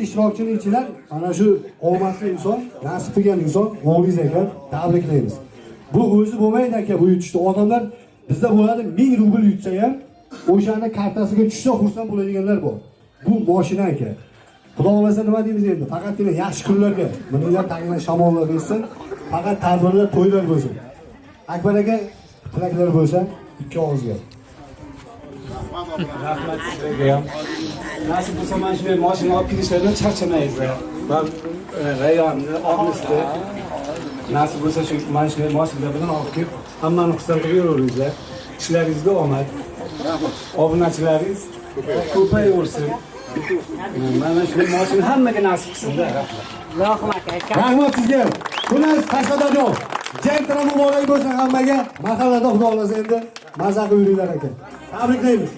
ishtirokchini ichidan ana shu omadli inson, nasib qilgan inson Moviz ekan. Tabriklaymiz. Bu o'zi bo'lmaydi aka, bu yutishdi. Odamlar bizda bo'ladi 1000 rubl yutsa ham, o'shani kartasiga tushsa xursand bo'ladiganlar bor. Bu mashina aka. Xudo xolasa nima deymiz endi? Faqatgina yaxshi kunlarga, buninglar tagina shamollar bo'lsin, faqat tadbirlar, to'ylar bo'lsin. Akbar aka, tilaklar bo'lsa, ikki og'izga. Rahmat sizlarga ham. Nasib bo'lsa mana shunday mashina olib kelishlardan charchamaysiz. Ben rayonni oqlisdi. Nasib bo'lsa shu mana shunday mashina bilan olib kelib, hammani xursand qilib yuraveringlar. Ishlaringizga omad. Obunachilaringiz ko'payaversin. Mana shunday mashina hammaga nasib qilsin-da. Rahmat sizga. Xullas Qashqadaryo. Jaytara muborak bo'lsin hammaga. Mahallada xudo xolasa endi maza qilib yuringlar aka. Tabriklaymiz.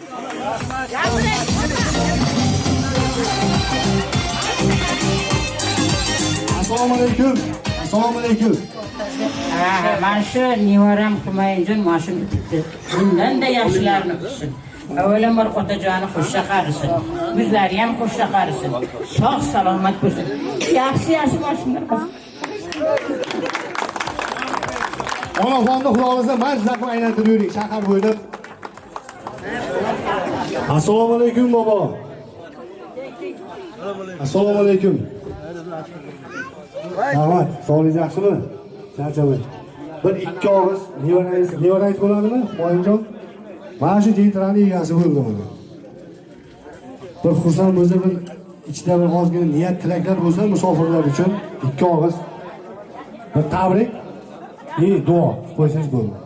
Assalomu alaykum. Assalomu alaykum. Mana shu nevaram Humayinjon mashina tutdi. Bundan-da yaxshilarni tutsin. Avvalambor otajoni xushcha qarisin. Bizlari ham xushcha qarisin. Sog' salomat bo'lsin. Yaxshi mashina qilsin. Onaxonni xudo xolasa mazza qilib aylantirib yuring shahar bo'ylab. Assalomu alaykum bobo. Assalomu alaykum. Rahmat, sog'ligingiz yaxshimi? Charchamang. Bir ikki og'iz nevarangiz bo'ladimi? Moyinjon. Mana shu jeytraning egasi bo'ldi mana. Bir xursand bo'lsa, bir ichida bir ozgina niyat tilaklar bo'lsa musofirlar uchun ikki og'iz bir tabrik, duo qo'ysangiz bo'ladi.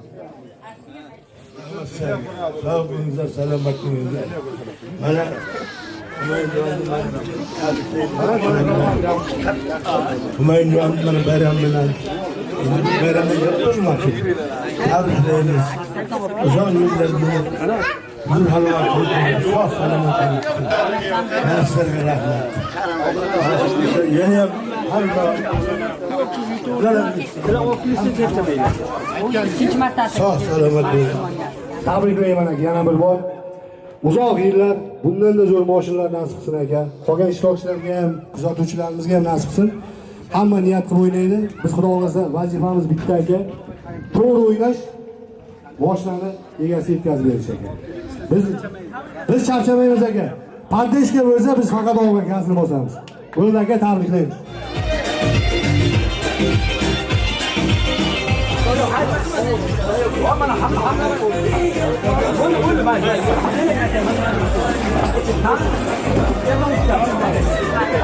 Sağ olunuzlar, selamet olunuzlar. Bana Humayun bana bayram bilen yapmışmak için tabrikleriniz uzun yıllar bunu halva koydunuz. Sağ selamet olunuz. Mersin'e rahmet. Yeni sağ selamet olunuz. Tabriklayman aka, yana bir bor. Uzoq yillar bundan da zo'r mashinalar nasib qilsin aka. Qolgan ishtirokchilarga ham, kuzatuvchilarimizga ham nasib qilsin. Hamma niyat qilib o'ynaydi. Biz xudo xolasa vazifamiz bitta aka. To'g'ri o'ynash, mashinani egasiga yetkazib berish aka. Biz charchamaymiz aka. Pardeshka bo'lsa biz faqat olgan gazni bosamiz. Buni aka tabriklaymiz.